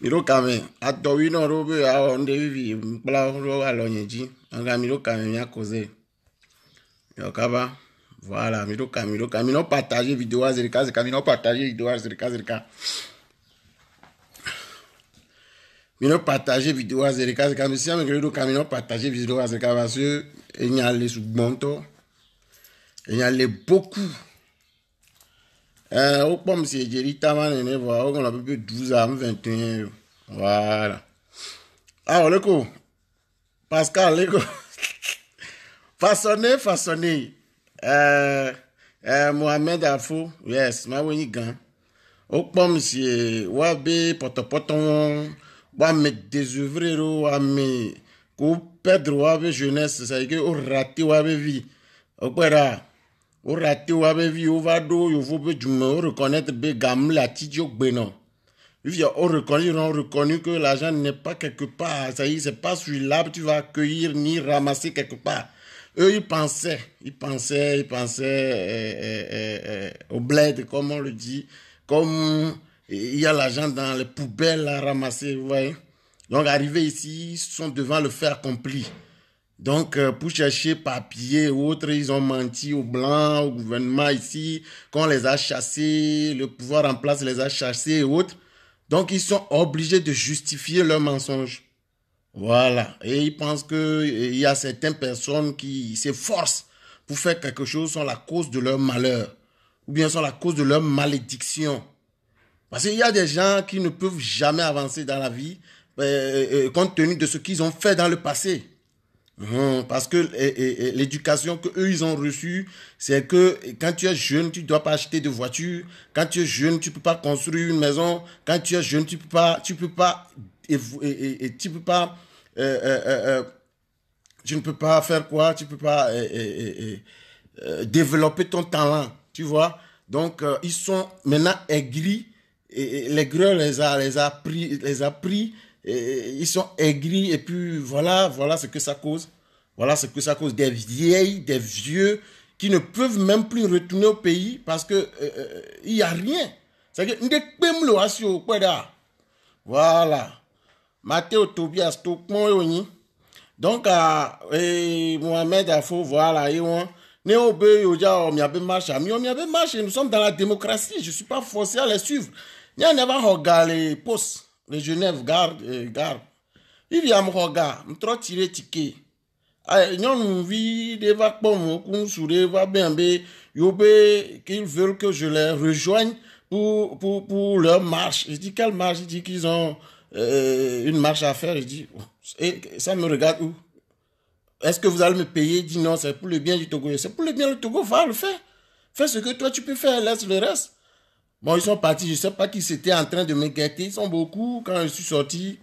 Miro kame, atowino robe a onde vivi, mpla ro alonyeji, anga miro kame mia cause. Yokaba, voilà, miro kame, mino partager vidéo à zerika, zerika, mino partager vidéo à zerika, zerika. Mino partager vidéo à zerika, zerika, mais si on me kame, mino partager vidéo à zerika, parce que il y a les sous-bonto, il y a les beaucoup. Au pomme, c'est Jerita, man, et voilà, on a peu 12 à 21. Voilà. Ah, le coup. Pascal, le coup. Façonné. Mohamed Afo, yes, ma wini gan. Au pomme, c'est Wabe, potopoton, wa me désœuvrer, wa me, ko perdre, Wabe jeunesse, c'est que au raté, Wabe vie. Au quoi au raté, Wabe vie, au vado, yo faut be du me reconnaître, be gam la tidio benon. Ils ont reconnu que l'argent n'est pas quelque part. Ça y est, c'est pas sur l'arbre que tu vas accueillir ni ramasser quelque part. Eux, ils pensaient au bled, comme on le dit, comme il y a l'argent dans les poubelles à ramasser, vous voyez. Donc, arrivés ici, ils sont devant le fait accompli. Donc, pour chercher papier ou autre, ils ont menti aux Blancs, au gouvernement ici, qu'on les a chassés, le pouvoir en place les a chassés et autres. Donc, ils sont obligés de justifier leurs mensonges. Voilà. Et ils pensent qu'il y a certaines personnes qui s'efforcent pour faire quelque chose sont la cause de leur malheur. Ou bien sont la cause de leur malédiction. Parce qu'il y a des gens qui ne peuvent jamais avancer dans la vie compte tenu de ce qu'ils ont fait dans le passé. Parce que l'éducation que eux ils ont reçue, c'est que quand tu es jeune, tu dois pas acheter de voiture. Quand tu es jeune, tu peux pas construire une maison. Quand tu es jeune, tu peux pas, tu ne peux pas faire quoi? Tu peux pas développer ton talent, tu vois. Donc ils sont maintenant aigris. L'aigreur les a pris. Ils sont aigris et puis voilà ce que ça cause. Voilà ce que ça cause, des vieilles, des vieux qui ne peuvent même plus retourner au pays parce que il y a rien. C'est que voilà. Mathéo Tobias Tokmo. Donc Mohamed Afo voilà nous sommes dans la démocratie, je suis pas forcé à les suivre. Il y a never regarder les postes, les Genève garde. Il y a me regarde, me trop tirer ticket. Nous vit des vagues sur des vagues qu'ils veulent que je les rejoigne pour leur marche. Je dis quelle marche? Je dis qu'ils ont une marche à faire. Je dis et ça me regarde où? Est-ce que vous allez me payer? Il dit non, c'est pour le bien du Togo. C'est pour le bien du Togo, va le faire. Fais ce que toi tu peux faire, laisse le reste. Bon, ils sont partis, je ne sais pas qui c'était en train de me guetter. Ils sont beaucoup. Quand je suis sorti,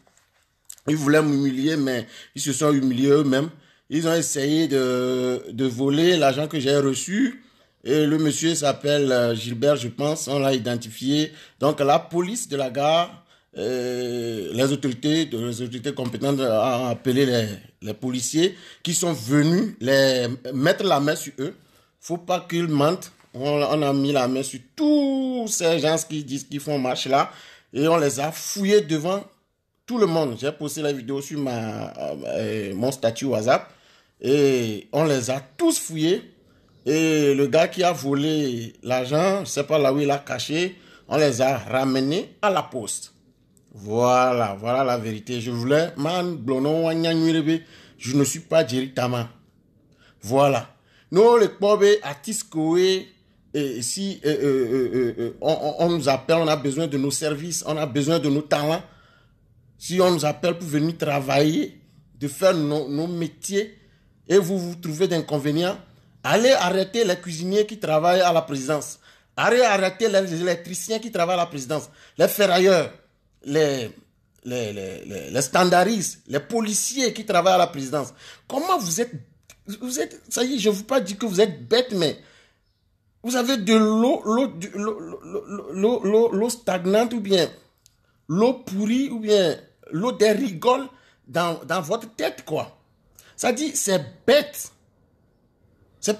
ils voulaient m'humilier, mais ils se sont humiliés eux-mêmes. Ils ont essayé de voler l'argent que j'ai reçu. Et le monsieur s'appelle Gilbert, je pense. On l'a identifié. Donc, la police de la gare, les autorités compétentes ont appelé les policiers qui sont venus mettre la main sur eux. Faut pas qu'ils mentent. On a mis la main sur tous ces gens qui disent qu'ils font marche là. Et on les a fouillés devant tout le monde. J'ai posté la vidéo sur mon statut WhatsApp. Et on les a tous fouillés. Et le gars qui a volé l'argent, je ne sais pas là où il a caché, on les a ramenés à la poste. Voilà la vérité. Je voulais, je ne suis pas Jerry Tama. Voilà. Nous, les pauvres artistes, et si on nous appelle, on a besoin de nos services, on a besoin de nos talents. Si on nous appelle pour venir travailler, de faire nos métiers, et vous trouvez d'inconvénients, allez arrêter les cuisiniers qui travaillent à la présidence. Allez arrêter les électriciens qui travaillent à la présidence. Les ferrailleurs, les standardistes, les policiers qui travaillent à la présidence. Comment vous êtes, ça y est, je ne veux pas dire que vous êtes bête, mais vous avez de l'eau stagnante ou bien l'eau pourrie ou bien l'eau des rigoles dans votre tête, quoi. Ça dit, c'est bête. C'est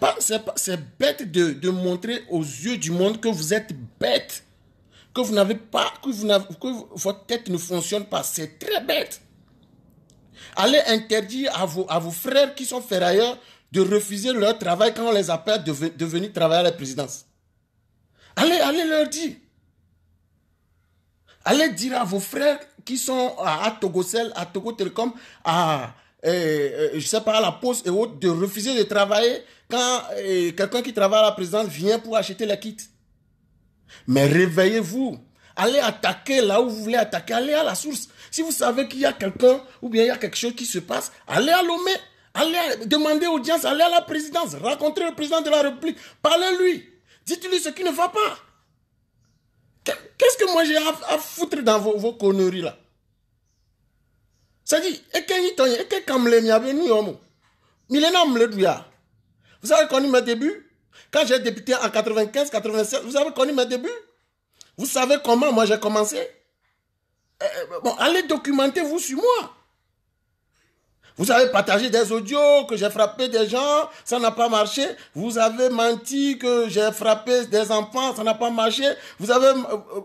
bête de montrer aux yeux du monde que vous êtes bête. que vous n'avez pas, que votre tête ne fonctionne pas. C'est très bête. Allez interdire à vos frères qui sont ferrailleurs de refuser leur travail quand on les appelle de venir travailler à la présidence. Allez leur dire. Allez dire à vos frères qui sont à Togocel, à Togo Telecom, je sais pas, à la Poste et autres, de refuser de travailler quand quelqu'un qui travaille à la présidence vient pour acheter les kits. Mais réveillez-vous. Allez attaquer là où vous voulez attaquer. Allez à la source. Si vous savez qu'il y a quelqu'un ou bien il y a quelque chose qui se passe, allez à Lomé. Allez demander audience. Allez à la présidence. Rencontrez le président de la République. Parlez-lui. Dites-lui ce qui ne va pas. Qu'est-ce que moi j'ai à foutre dans vos conneries là? Ça dit, vous avez connu mes débuts? Quand j'ai débuté en 95, 87, vous avez connu mes débuts? Vous savez comment moi j'ai commencé? Bon, allez documenter-vous sur moi. Vous avez partagé des audios que j'ai frappé des gens, ça n'a pas marché. Vous avez menti que j'ai frappé des enfants, ça n'a pas marché. Vous avez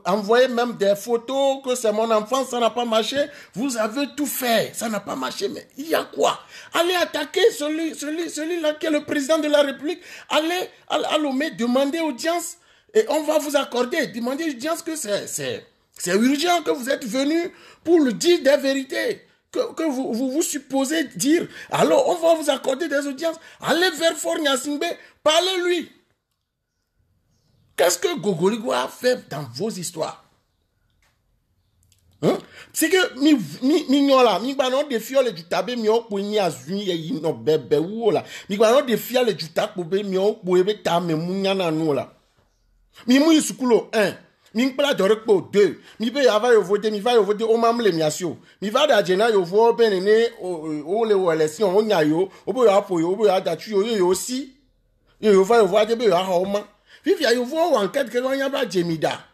envoyé même des photos que c'est mon enfant, ça n'a pas marché. Vous avez tout fait, ça n'a pas marché. Mais il y a quoi? Allez attaquer celui-là qui est le président de la République. Allez à Lomé, demander audience et on va vous accorder. Demandez audience que c'est urgent que vous êtes venu pour le dire des vérités. Que vous supposez dire, alors on va vous accorder des audiences. Allez vers Faure Gnassingbé, parlez-lui. Qu'est-ce que Gogoligo a fait dans vos histoires? Hein? C'est que mi banon de fiole du tabé mi o ni azuni e no bebe wo la. Mi banon de fiole du tapo be mi o ebe ta me munya na no la. Mi mu isukulo 1. Mi pla dorekpo 2. Mi be ava yo voter, mi va yo voter o mamle miasio. Mi va da jena yo vo benene o le election o nya yo, o bo yo apo yo, o bo yo adatu yo aussi. Yo va yo vo ade be yo ha o ma. Vivi yo vo enquête que on ya ba jemida.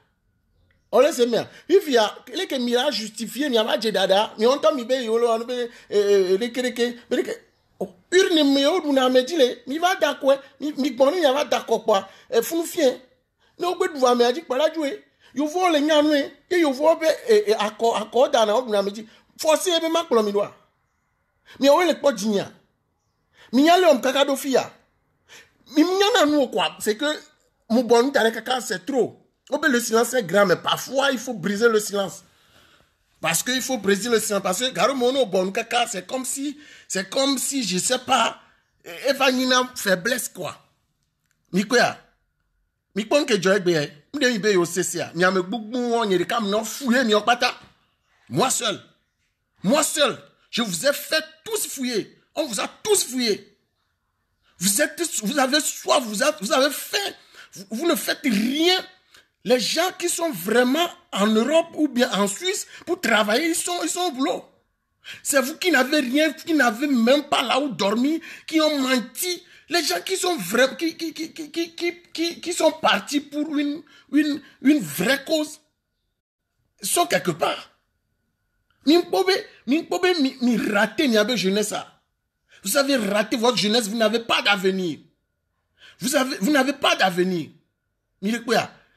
On laisse bien. Vivi ya le que mi a justifié mi a ba jedada, mi on to mi be yo lo on be le kereke. Urne mi o du na me dile, mi va dakwe, mi gbonu ya va dakokwa. E funu fien. No gbe du va me aji para jouer. You vois les nyanoui, et you vois accord dans la midi. Forcé ebe maklo mi doa. Mi owe le po digna. Mi nyale om kakado fia. Mi nyana nou quoi, c'est que mon bon tane kaka c'est trop. Le silence est grand, mais parfois il faut briser le silence. Parce qu'il faut briser le silence. Parce que garo mono bon kaka, c'est comme si, je sais pas, Evanina faiblesse quoi. Mi quoi? Mi pon que joy be m'de mi be yo sesia mi ame gbugbu on yere kam no fouiller mi opata. Moi seul je vous ai fait tous fouiller. On vous a tous fouillé. Vous avez soif, vous avez faim. Vous ne faites rien. Les gens qui sont vraiment en Europe ou bien en Suisse pour travailler, ils sont au boulot. C'est vous qui n'avez rien, qui n'avez même pas là où dormir, qui ont menti. Les gens qui sont vrais, qui sont partis pour une vraie cause, sont quelque part. Mi raté mi jeunesse. Vous avez raté votre jeunesse, vous n'avez pas d'avenir. Vous n'avez pas d'avenir.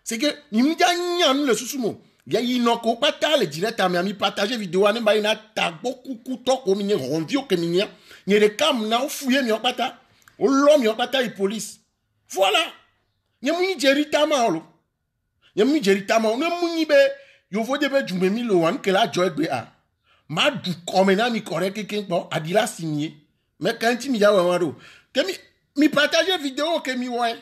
C'est que le sous-sumo. Il y a une copata, le direct à mi partager vidéo, ne ba ina ta beaucoup couteau comme ni rondio que ni ni le cam na fouiller mi opata. L'homme yon bataille police. Voilà. Yemuni jeritama olo. Yemuni jeritama. Yemuni be yo vo debe jumemi lo wan que la joy be a. Ma du komena mi correct ken bon adila signé. Mais quand mi ya waro. Que mi partager vidéo que mi ouais.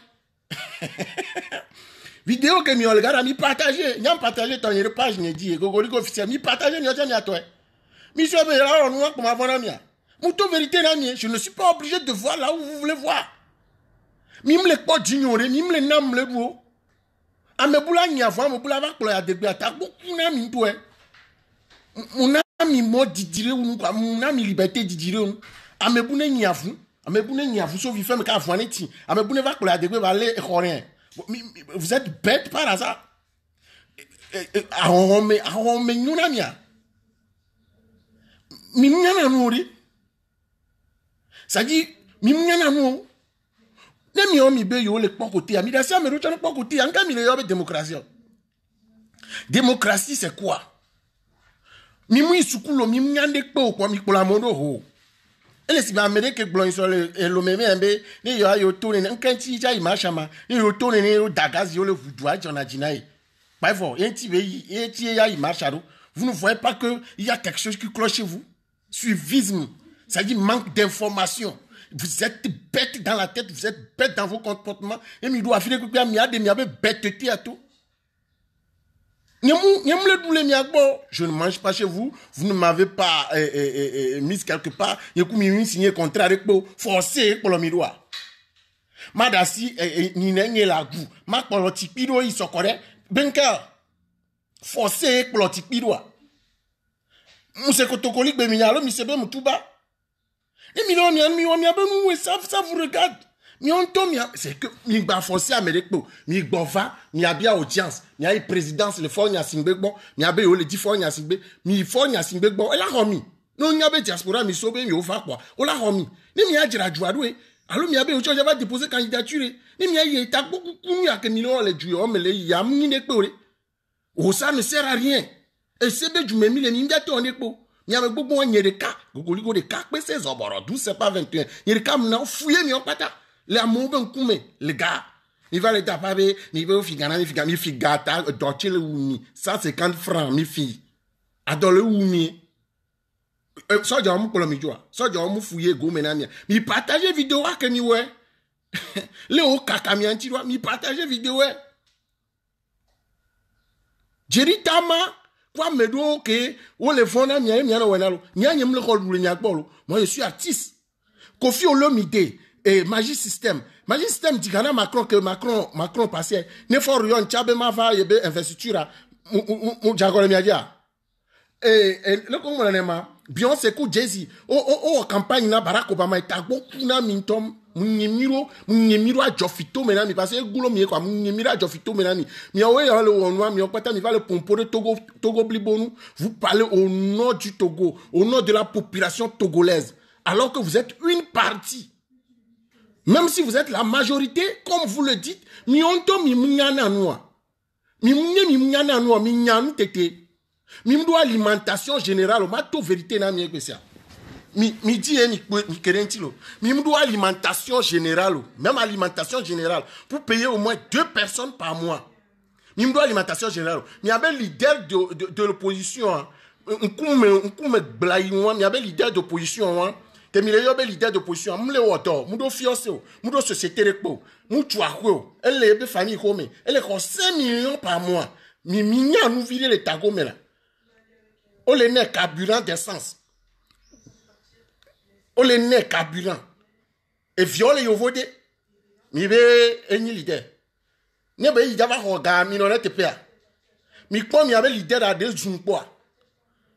Vidéo que mi on regarde mi partager. Nyam partager ton yere page ne dit Gogoligo officiel mi partager nyotia mi atoi. Mi so be la on wa comme avant mia. Mouton vérité je ne suis pas obligé de voir là où vous voulez voir. Mime les potes d'ignorer, mime les nam le beau. A me boula n'y avoir, me boula va ployer de béata. Beaucoup n'ami toi. Mon ami mode d'idire ou mon ami liberté d'idire. A me boule n'y avoir. A me boule n'y avoir. Sauf il fait me faire neti. A me boule va ployer de béata. Aller rien. Vous êtes bête par hasard. A on me n'y a rien. Mime n'y a nourri. Ça dit, mimiana no. Ne mi o mi be yo le pon côté, mi da si ameru chan pon côté, anga mi le yo be démocratie. Démocratie, c'est quoi? Mimi sukulo, mimi yande po kwa mikola mondo ho. Ele si ba mede ke blon so le meme embe, ni yo ayo to ni nkanti ja imashama, ni yo to ni yo dagazi yo le vudwa jona jinai. Pas fort, vous ne voyez pas que il y a quelque chose qui cloche chez vous? Suivisme, ça dit manque d'information. Vous êtes bête dans la tête, vous êtes bête dans vos comportements. Et il doit finir que il y a bête à tout. Je ne mange pas chez vous, vous ne m'avez pas mis quelque part, il y a signé contrat avec vous, forcé pour le miroir. Madasi, ni n'est la goût, ma politipido, il se connaît, benka, forcé pour le tipido. Mousse kotokolik be minyalo, mi sebe mutuba. Et ça vous regarde. C'est que mi ba forcé Amérique, mi bova, mi abia audience, mi a présidence le fort nya singbegbo, mi abe yo le di fort nya singbe, mi fort nya singbegbo, elle a remis. Non nya be diaspora mi sobe mi ofa quoi. On l'a remis. Ni mi a dira juadwe. Alors mi abe yo va déposer candidature. Ni mi a y ta beaucoup kunu ya ke million le juyo me le yam ni ne pe. Oh ça ne sert à rien. Et c'est be du memi le mi ndate on ekpo. Mi a beaucoup on nyereka, gogoligo de kak pe 16 oboro 12 c'est pas 21. Nyereka mna fouiller mi on pata. Les amours les gars, il va les taper, il va au figana, mi figata, d'autres le oumi, 150 francs, mi fille. Adore le oumi. Ça, j'ai un mot pour le midjoa. Ça, j'ai un mot fouillé, go, menamia. Mi partage vidéo à que mi ouais. Léo kakamian, tu vois, mi partage vidéo. Jerry Tama, quoi, me do, ok, ou les fonds, mi a wenalo, mi a le rôle, moi, je suis artiste. Kofi Olomide. Et Magie Système dit que Macron que Macron passait ne faut rien tchabe ma va yebe investiture ou jagole miadia et le comment on aime Beyoncé ku Jay-Z o campagne na Barack Obama eta beaucoup na mintom munyemiro a jofito menami parce que gulo mi quoi munyemiro a jofito menami mi awe le onwa mi opata mi va le pompo de Togo blibonu. Vous parlez au nom du Togo, au nom de la population togolaise, alors que vous êtes une partie. Même si vous êtes la majorité, comme vous le dites, mi onto mi mnyana noa. Mi mnyana noa, mi nyanu tete. Mi mdo alimentation générale, ma to vérité na mi ekwesia. Mi di mi kerentilo. Mi mdo alimentation générale, même alimentation générale, pour payer au moins 2 personnes par mois. Mi mdo alimentation générale. Mi abe leader de l'opposition. Nkume blaïwa, mi abe leader d'opposition. Que mi le yobe leader d'opposition, m'le woto, m'do fioseo, m'do société rekpo, m'chouako, elle le famille comme, elle est 5 millions par mois. Mi minya nous virer les tagomela. On le ne carburant d'essence. On le ne carburant. Et viole yovode, mi be eni leader. Ne be yidava roga mi non ete pea. Mi kwa mi abe leader a des jumpoa.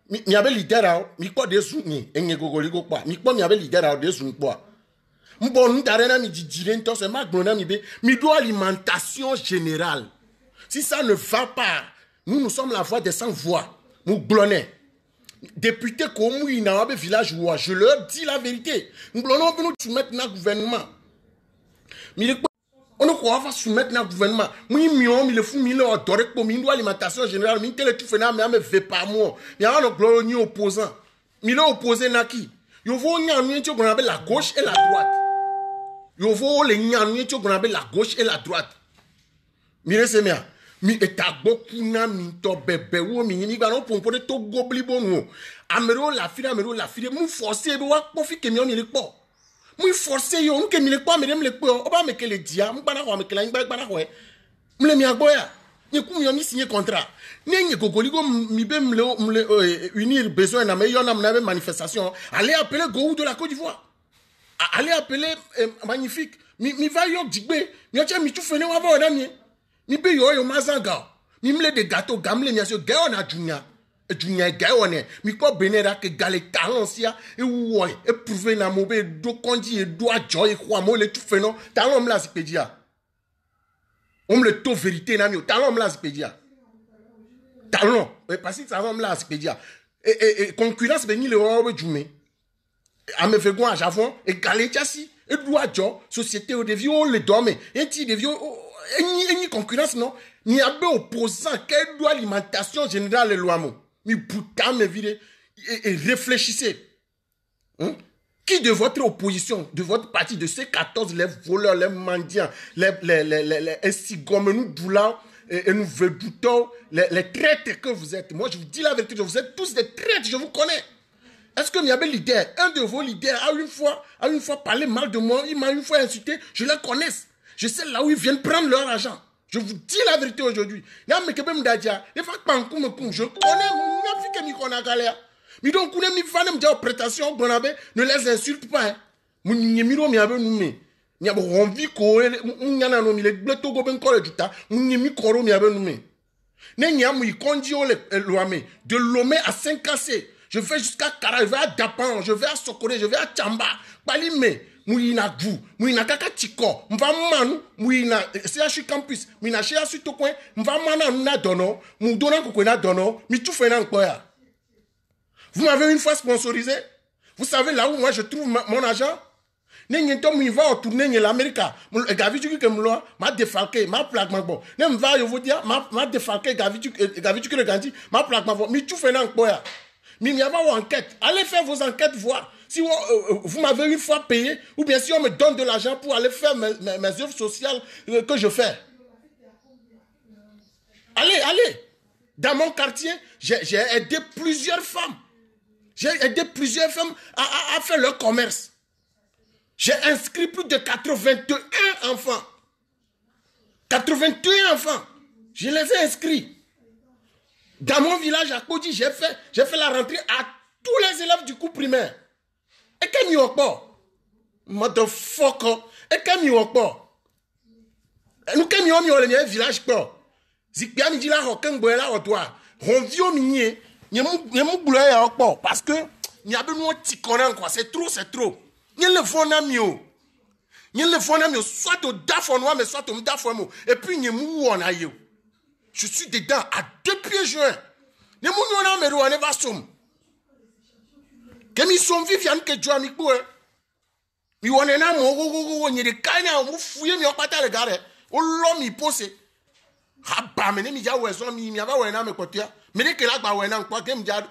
Mi abe leader a mi kwa des jumni enye gogoligo kwa. Mi kwa mi abe leader a des jumpoa. Mbon ndarena mi didire nto se ma glona mi be mi do alimentation générale. Si ça ne va pas, nous sommes la voix des sans voix. Nous glonons. Député comme il n'a pas village ou je leur dis la vérité. Nous glonons pour nous soumettre dans le gouvernement. Mais on ne croit pas soumettre dans le gouvernement. Moi, il le fou, il le adore pour moi, alimentation générale, il telle tout fait mais fait pas moi. Il y a un glonnier opposant. Il est opposé à qui? Il faut qu'on appelle la gauche et la droite. Il faut qu'on appelle la gauche et la droite. Mire c'est bien. Mi etagboku na mi to bebe wo mi ni gba no pompo de to goblibo nu amero la fire mu forcer be wa kofi ke mi o mi le po mu forcer yo mu ke mi le po me dem le po o ba me ke le dia mu gba na ho me ke la gba na ho e mu le mi agboya ni ku mi o mi signer contrat ne nye gogoligo mi be mle unir besoin na me yo na be manifestation aller appeler Gou de la Côte d'Ivoire aller appeler magnifique mi va yo digbe mi o che mi tu fene wa ba o na mi mi be yo mazanga mi mle de gâteau gamle mi so gayo na junya gayo ne mi ko benera ke gale talon sia e wo e prouver na mo be do kondi e do ajo e kwa mo le tout fait non talon mla sipedia on me le to vérité na mi talon mla sipedia talon e parce que talon mla sipedia et concurrence be ni le wo jume a me fait gon à javon e gale tiasi e do ajo société au devio le dorme et ti devio any concurrence non Il y avait opposant, quelle doit alimentation générale le loimo. Mais putain, me virez et réfléchissez. Hein? Qui de votre opposition, de votre parti, de ces 14, les voleurs, les mendiants, les nous boulants, et nous vedoutons, les traîtres que vous êtes. Moi, je vous dis la vérité, vous êtes tous des traîtres, je vous connais. Est-ce que Miabé leader, un de vos leaders, a une fois parlé mal de moi, il m'a une fois insulté, je les connais. Je sais là où ils viennent prendre leur argent. Je vous dis la vérité aujourd'hui. Je connais mon galère. Mais donc, mi fanem dia prétention bonabe ne les insulte pas. Hein. Miro mi abe nume. Ni abo ronvi ko nyana no mi le bleto go ben kole juta. Mi koro mi abe nume. Ne nyamu i konji o le loame de Lomé à Saint-Cassé. Je vais jusqu'à Kara, je vais à Dapan, je vais à Sokone, je vais à Tchamba. Palime, mouina gou, mouina kaka tiko, mva manu, mouina CHU campus, mouina CHU tokwen, mva mana na dono, mou dona koko na dono, mi tout fait nan koya. Vous m'avez une fois sponsorisé. Vous savez là où moi je trouve mon argent. N'engentom il va retourner en l'Amérique. Gavi tu que m'lo m'a défalqué, m'a plaque ma bon. Nem va je vous dire m'a défalqué Gavi tu que le Gandhi, m'a plaque ma bon. Mi tout fait nan koya. Mi va avoir enquête. Allez faire vos enquêtes voir si vous m'avez une fois payé ou bien si on me donne de l'argent pour aller faire mes œuvres sociales que je fais. Allez. Dans mon quartier, j'ai aidé plusieurs femmes. J'ai aidé plusieurs femmes à faire leur commerce. J'ai inscrit plus de 81 enfants. 81 enfants. Je les ai inscrits. Dans mon village à Kodi, j'ai fait la rentrée à tous les élèves du cours primaire. Et qu'est-ce qu'il y a encore? Motherfucker. Et qu'est-ce qu'il y a encore? Nous, qu'est-ce qu'il y a encore dans le village? Zikbia mi dit là, aucun boy là, au doigt. Ronvio minier. Parce que il y a besoin de ticonan quoi, c'est trop. Il y a le fond d'amio. Soit au dafonois, mais soit au dafomo. Et puis il y a mou on a eu. Je suis dedans à 2 pieds joints. Les mou on a mais on est va somme. Comme ils sont vifs, yann que Joa mi quoi. Mi on est là mon ni des caïna vous fouillez mi on pas le gars. On l'homme il pose. Ah mais mi ja wezo mi ava wena me kotia. Mais dès que là ba wena quoi que mi ja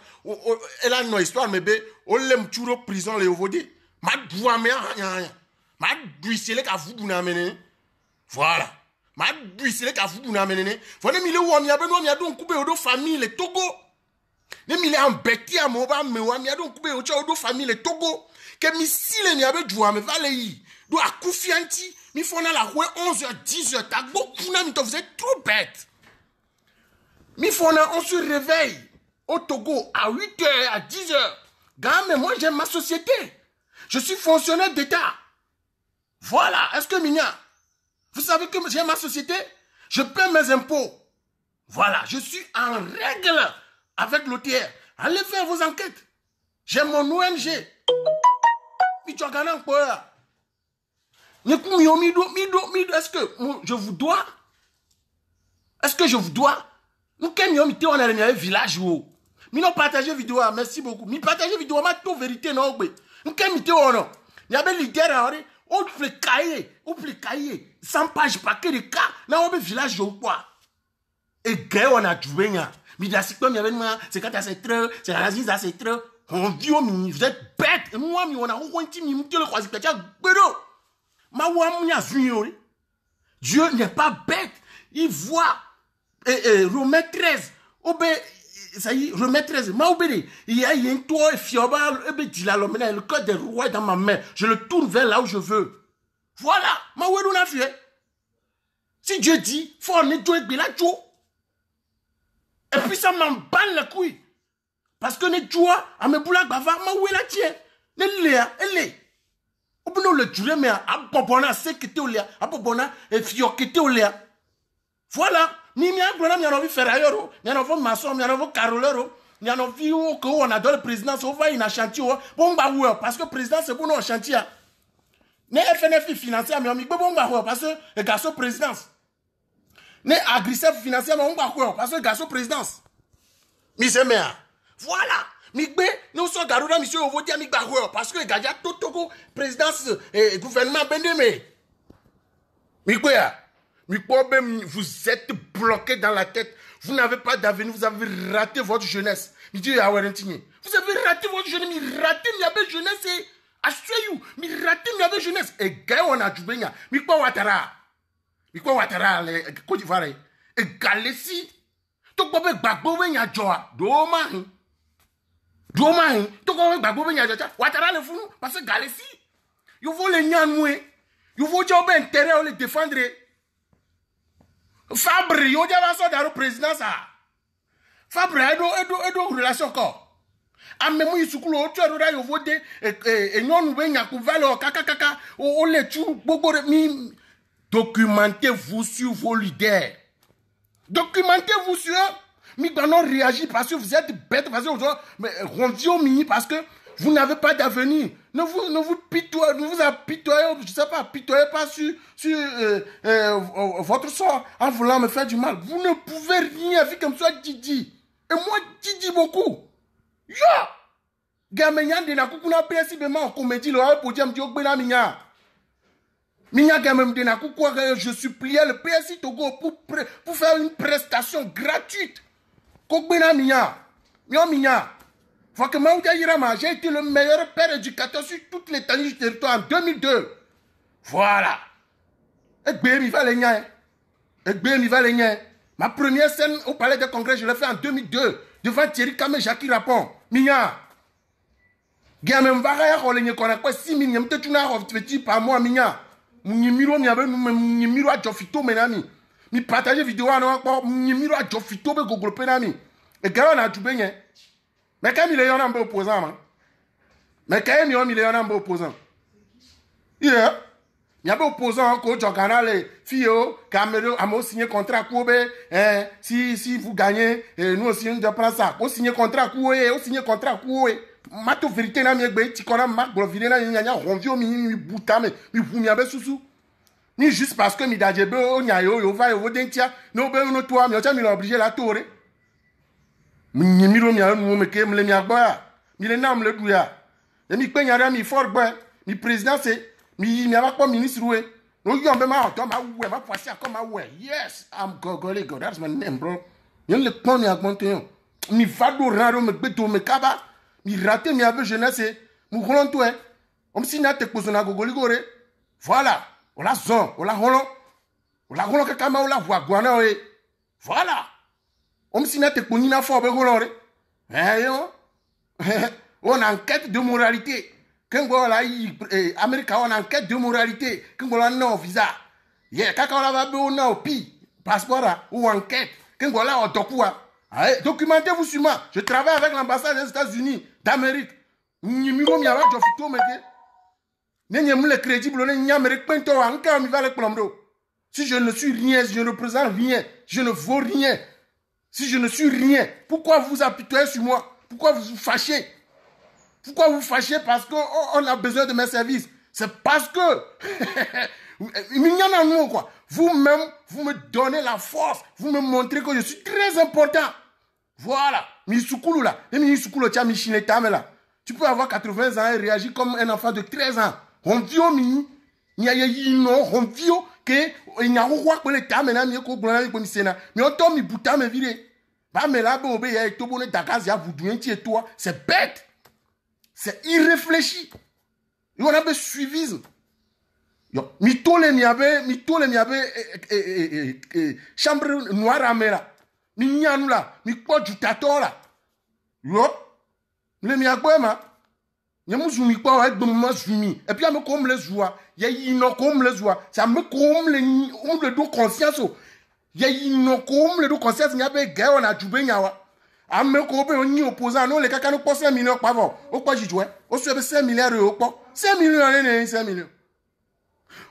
elle a une histoire mais be on l'aime toujours prison les ovodi. Ma doua me ma duisele ka fudu na menene. Voilà. Ma duisele ka fudu na menene. Fone mi le wo mi abe no mi ado nkube odo famille le Togo. Ne mi le ambeki amoba me wa mi ado nkube odo famille le Togo. Que mi sile mi abe doua me vale yi. Do akufianti. Mi fona la roué 11h, 10h. T'as beaucoup na mi to, vous êtes trop bêtes. Mi fona, on se réveille au Togo à 8h, à 10h. Gars, mais moi j'aime ma société. Je suis fonctionnaire d'État. Voilà. Est-ce que Minia, vous savez que j'ai ma société? Je paie mes impôts. Voilà. Je suis en règle avec l'OTR. Allez faire vos enquêtes. J'ai mon ONG. Puis tu as gagné encore. Est-ce que je vous dois? Est-ce que je vous dois? Nous, quand on a le village, nous n'avons partagé vidéo, merci beaucoup. Nous partagé vidéo, ma tout vérité, non, nous, quand on a il y avait l'idée, on peut cahier, 100 pages, paquet de cas, là, on a village, ou quoi? Et gars, on a joué, mais il y a c'est quand c'est trop, c'est la zine, c'est trop. On dit, vous êtes bêtes. Et moi, on a un petit minute, le croisé, Dieu n'est pas bête. Il voit Romains 13. Ça y est, Romains 13. Il y a un toit fiobal. Le cœur des rois est dans ma main. Je le tourne vers là où je veux. Voilà. Si Dieu dit, faut en être Dieu. Et puis ça m'emballe la couille. Parce que les joies, à mes boulas bavard, la tienne. Elle est. Ou bien le tuer, mais à Bobona, c'est que tu es là, à Bobona, et Fio que tu es là. Voilà. Ni mia brona mi anovi ferrailleur, mi anovi maçon, mi anovi caroleur, mi anovi que on adore le président, on va in chantier. Bon bah ouais, parce que le président c'est pour nous en chantier. Ne FNF financier, mais on mi bon bah ouais, parce que le garçon présidence. Ne Agricef financier, mais on bah ouais, parce que le garçon présidence. Mi c'est mea. Voilà. Migbe, nous sommes garouda, monsieur, on va dire Migbarouer, parce que Gadia Totogo, présidence et gouvernement Bendeme. Migbe, Vous êtes bloqué dans la tête. Vous n'avez pas d'avenir. Vous avez raté votre jeunesse. Vous avez raté votre jeunesse. Mais raté ma jeunesse. Et asseyez-vous. Mais raté ma jeunesse. Et gars, on a joué. Mais quoi Ouattara? Mais quoi Ouattara? Côte d'Ivoire. Et Galesi. Donc, vous avez Gbagbo. Doma. Donc, vous avez Gbagbo. Ouattara le fou. Parce que Galesi. Il faut les nyanouer. Il faut que vous ayez intérêt à les défendre. Fabre, il y a un président. Fabre, il y a une relation encore. Même si vous avez voté, et nous avons kaka, documentez-vous sur vos leaders. Documentez-vous sur eux. Mais non réagir parce que vous êtes bête, parce que vous êtes au mini, parce que vous n'avez pas d'avenir. Ne vous apitoyez, je sais pas, apitoyez pas sur votre sort en voulant me faire du mal. Vous ne pouvez rien faire comme ça, Didi. Et moi, Didi beaucoup. Yo! Gamenyan de na kukuna principalement en comédie, le podium Diok Bena Minya. Minya Gamem de na kukua, je suppliais le PSI Togo pour faire une prestation gratuite. Kok Bena Minya. Minya. Faut que Maoudia Irama, j'ai été le meilleur père éducateur sur toute l'étendue du territoire en 2002. Voilà. Et Bémi va les niais. Ma première scène au palais des congrès, je l'ai fait en 2002. Devant Thierry Kamé, Jackie Rapon. Minya. Gamem Varaya, Rolenye, qu'on a quoi 6 000, peut-être une heure petit par mois, Minya. Miro, Miro à Jofito, menami. Mi partager vidéo à nous, Miro à Jofito, mais Google Penami. Et Garon a tout bien. Mais quand il y a un peu opposant, mais quand il y a un peu opposant, il y a un peu opposant, coach, au canal, les filles, caméra, à moi signer contrat, si vous gagnez, nous aussi, on doit prendre ça. On signe contrat, on signe contrat, mato vérité, n'a mieux, tu connais, marque, gloviré, n'a rien, on vient au mini, boutame, mais vous m'y avez sous. Ni juste parce que mi d'ajebe, on y a yo, va, yo, dentia, no, ben, no, toi, mais on m'a obligé la tour. Miro mi a mu me ke mle mi agba mi le nam le duya e mi pe nyara mi for gba mi président c'est mi aba ko ministre we no yo be ma to ma we ma poisi akoma we yes I'm Gogole God, that's my name bro yon le pon mi agbonte mi vado raro me gbeto me kaba mi raté mi ave jeunesse mu holon to e om si na te poso na Gogole gore voilà on la zon on la holon ka kama on la voix guana e voilà. On s'y n'a pas connu na fois on enquête de moralité. Quand on a Américain, on enquête de moralité. Quand on a un visa, quand on a un passeport ou enquête. Quand on a un document, documentez-vous sur moi. Je travaille avec l'ambassade des États-Unis d'Amérique. Numéro mi avec Jofito meke. N'ayez le crédit pour le Amérique peinto encore mi va le plombo. Si je ne suis rien, si je ne représente rien, je ne vaux rien. Si je ne suis rien, pourquoi vous apitoyez sur moi? Pourquoi vous vous fâchez? Pourquoi vous fâchez? Parce qu'on a besoin de mes services. C'est parce que... il y en a nous, quoi. Vous-même, vous me donnez la force. Vous me montrez que je suis très important. Voilà. Misukulu là. Tu peux avoir 80 ans et réagir comme un enfant de 13 ans. On vit au mini. On vit au... que il n'y a pas que les tames n'a mieux qu'au blanc comme sénat mais on tombe mi bouta me viré ba me la bobe ya to bonne dakaz ya vous douenti et toi c'est bête c'est irréfléchi il on a be suivisme yo mi tole mi avait chambre noire à mera mi nyanu là mi ko du tato là yo le mi agbema Yamuzumi quoi avec Zumi et puis me comme les joies il y a une comme les joies ça me comme les on le do conscience il y a une comme le do conscience n'y a pas gars on a joué nyawa a me ko be on y opposant non les kaka no pour 5 millions pas bon au quoi j'y jouais au sur 5 milliards au quoi 5 millions né 5 millions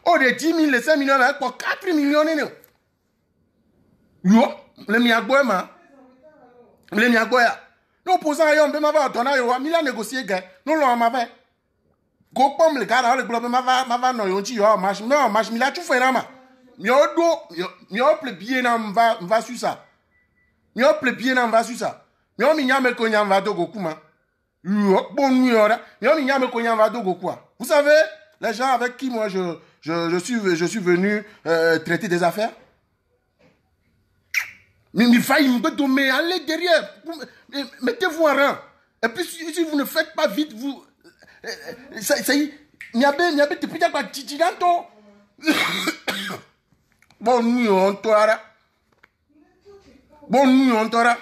au de 10 000 les 5 millions là pour 4 millions né yo le mi agboema le mi agboya nous posons à yon, ma va donner yo, mi la négocier gars. Nous l'on ma va. Go pom le gars le globe ma va no yon ti yo, marche mi la tout fait na ma. Mi ple bien na va sur ça. Mi ple bien na va sur ça. Mi o mi nyame ko nyam va do goku ma. Yo bon nuit ora. Mi o mi nyame ko nyam va do goku. Vous savez, les gens avec qui moi je suis venu traiter des affaires. Mais allez derrière. Mettez-vous en rang. Et puis, si vous ne faites pas vite, vous... Ça y est. Niabe, te pita kwa titilanto. Bon, nous, on t'aura. Bon, nous, on t'aura.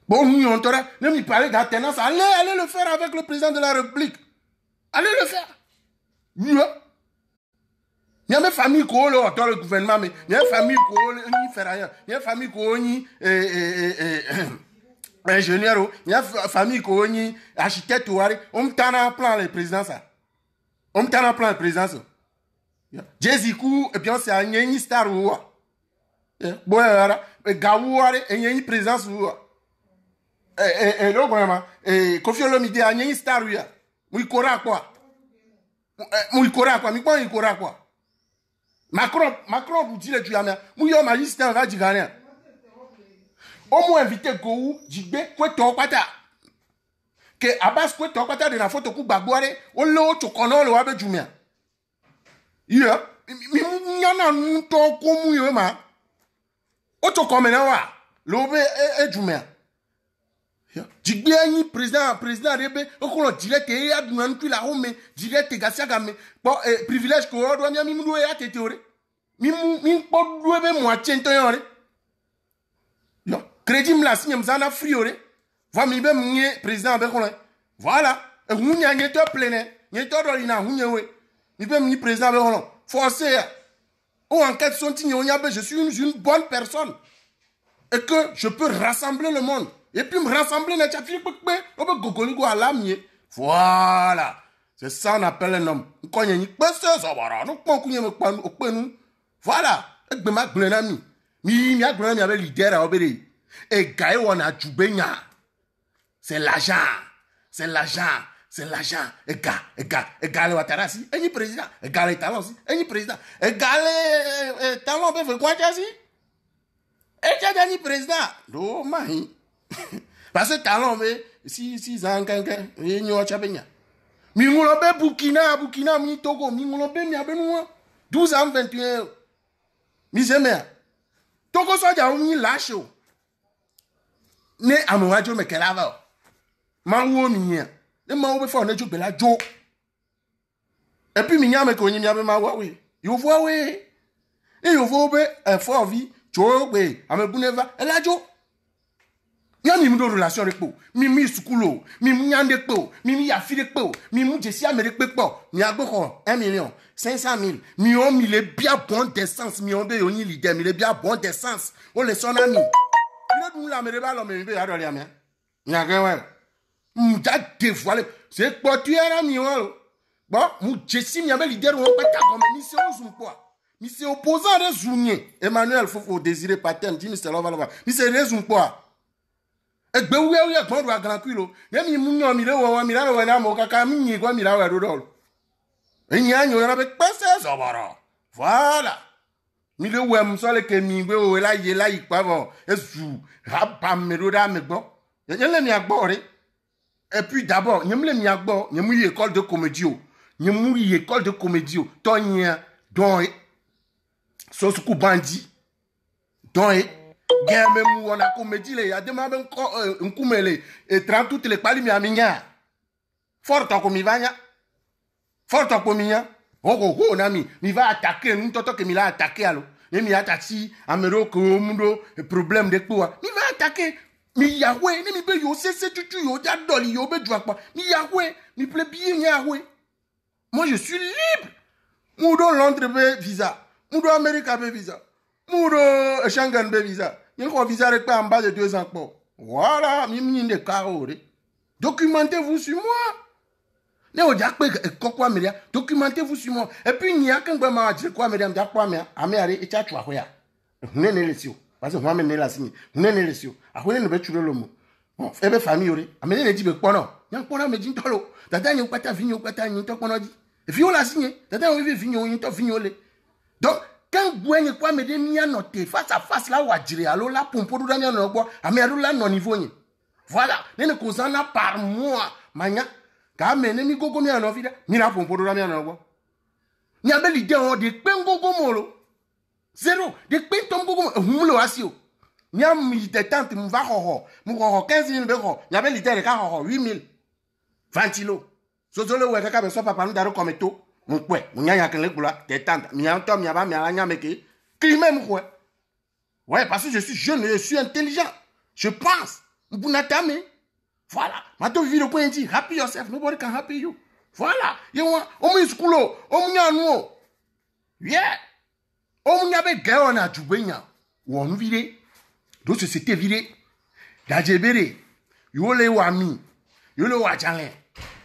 Bon, nous, on t'aura. Ne me parlez d'alternance. Allez le faire avec le président de la République. Allez le faire. Oui, hein. Il y a mes familles qui ont le gouvernement, mais il y a une famille qui ont fait rien. Il y a une famille qui ont ingénieur, il y a une famille qui ont architecte. On me t'a un plan le président ça. On me t'a un plan le président ça. Jésus-Kou, et puis on s'est un star ou bon, Gaou, et il y a une présence ou et là, vraiment, Kofi Olomide a une star ou il court quoi. Il court quoi, mais quoi il court quoi. Macron vous dit le Diamant. Mouyo magistrat va dire rien. Au moins invité Gou, Jigbe, Kweto Kwata. Que Abbas Kweto Kwata de la photo coup Bagouare, on l'eau chocolat le wabe Jumia. Yeah, Miana Mouton Koumouyo ma. Oto Komenawa, l'obe et Jumia. Jigbe ni président Rebe, on direct et a du la home, direct et Gassiagame. Bon, privilège que on doit bien mimoué à tétéré. Mimou pas moi tiens toi. Crédit m'la signe m'zana frioré. Va mi be m'y président avec on. Voilà. Et m'y a n'y te plein. N'y te dolina m'y we. Mi be m'y président avec on. Forcé. Ou enquête sont je suis une bonne personne. Et que je peux rassembler le monde. Et puis me rassembler dans chaque on peut gogonigo à l'amier. Voilà. C'est ça on appelle un homme. Quand il y a une personne, ça va. Nous pas qu'on me nous. Voilà. Et ben ma glenami. Mi a glenami avec leader à obéir. Et gaé on a djoubenya. C'est l'argent. C'est l'argent. C'est l'argent. Et gars le watarasi. Et ni président. Et gars le talent aussi. Et ni président. Et gars le talent peut faire quoi t'as-y? Et t'as gagné président. Non, mahi. Parce que talent, mais si zangangan, et n'y a chabenya. Mi ngolobe Burkina, mi Togo, mi ngolobe mi abenoua. 12 ans, 21. Mi zemea. Togo soja ou mi lâche. Ne amouradio me kelava. Ma ou mi nya. Ne ma ou be fa ne jo bela jo. Et puis mi nya me ko nyi mi abe ma wa we. Yo voa we. E yo vo be e fo vi jo we. Ame buneva e la jo. Y'a mi de relation avec po, mi sukulo, mi nyande po, mi afide po, mi jesi amérique po, mi agbo 1 million 500 000, mi on mi le bien bon d'essence, mi on be yoni leader, mi le bien bon d'essence, on le son ami. Il nous la me ba lo me be ya do le amia. Nya gen we. M'ta dévoiler, c'est quoi tu es ami o. Bon, mu jesi mi abe leader on peta comme mi se ozun po. Mi se opposant de Zounier. Emmanuel Fofo désiré patent, dit Mr. Lova. Mi se rezun po. E gbe wi wi gbon do agran kwilo ye mi mu yan mi le wo mi la wo na mo kaka mi yin gwa mi la wo do do eyin anyo na be pese soboro voilà mi le wo m so le ke mi gbe o la ipa bon ezu rapa me do da me gbon ye le mi agbo re et puis d'abord ye le mi agbo ye mu école de comédie o ye mu école de comédie o to yin don so su ku bandi don Game mu on a comédie les, y a des mamans un kumele et 30 toutes les pali mi aminya. Fort en komivanya. Fort en komia. Oh nami, mi va attaquer nous toto que mi la attaquer allo. Ne mi attaquer amero ko mundo problème de quoi. Mi va attaquer mi Yahweh, ne mi be yo c'est tutu yo da doli yo be dwa pa. Mi Yahweh, mi plaît bien Yahweh. Moi je suis libre. Mudo Londres be visa. Mudo Amérique be visa. Mouro Schengen be visa. Il y a un visa avec en bas de 2 ans. Voilà, mimi de carré. Documentez-vous sur moi. Ne o jak pe kokwa meria, documentez-vous sur moi. Et puis il y a qu'un gba ma dire quoi meria, jak kwa me amere e cha twa hoya. Nene lesio. Parce que moi me ne la sini. Nene lesio. A hone no be churo lomo. Bon, ebe famille ore. Amene ne di be pono. Yan pono me din tolo. Dada nyi kwata vinyo kwata nyi to pono di. E fi o la signé. Dada o vi vinyo nyi to vinyo le. Donc quand Gouin quoi me dit mia noté face à face là ou à dire alors là pour pour donner un bois à me là non niveau ni voilà ne kozana par mois mania ka me ne mi gogo mi an ovida mi la pour donner un bois N'y a pas l'idée de pengogo molo. Zéro. De pentomgogo molo asio. N'y a mis des tentes, mon va ho. Mon 15 000 euros. N'y a pas l'idée de 8 000. 20 kilos. Sozolo ou kaka beso papa nous daro comme to. Mon kwe. Mon nya yakele kula. Des tentes. Mi anto mi aba mi ala nya meke. Climat mon kwe. Ouais, parce que je suis jeune, je suis intelligent. Je pense. Mbunatame. Voilà. Maintenant, vous le point dit, happy yourself. Nobody can happy you. Voilà. You want, omu iskulo, omu nyanuo. Yeah. Omu nyabe gayo na jubenya. Wonu vide. Do société vide. Dajebere. Yole wami. Yole wajale.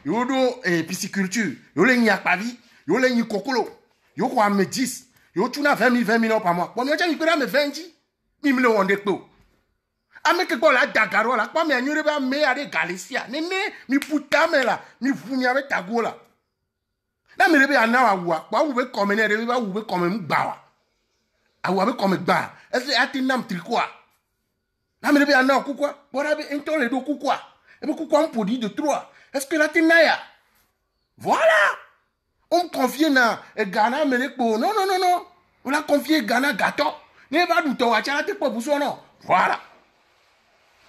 Yodo pisciculture. Yole nyakpavi. Yole nyikokolo. Yoko ame 10. Yo tuna 20 000 par mois. Bon, yo tient me 20. Mi me le wonde po. Ameke ko la Dakar la pa me anyure ba me ade Galicia. Nene mi puta me la, mi fumi ave tago la. Na me rebe anawa wa, pa wo be come ne rebe ba wo be come mgba wa. Awo be come gba. Ese ati nam trikwa. Na me rebe anawa kukwa, bora be ento le do kukwa. E be kukwa mpodi de 3. Est-ce que la tinaya? Voilà. On me confie na Ghana me lekpo. Non non non non. On l'a confié Ghana gâteau. Ne va du to wa chala te po buso no. Voilà.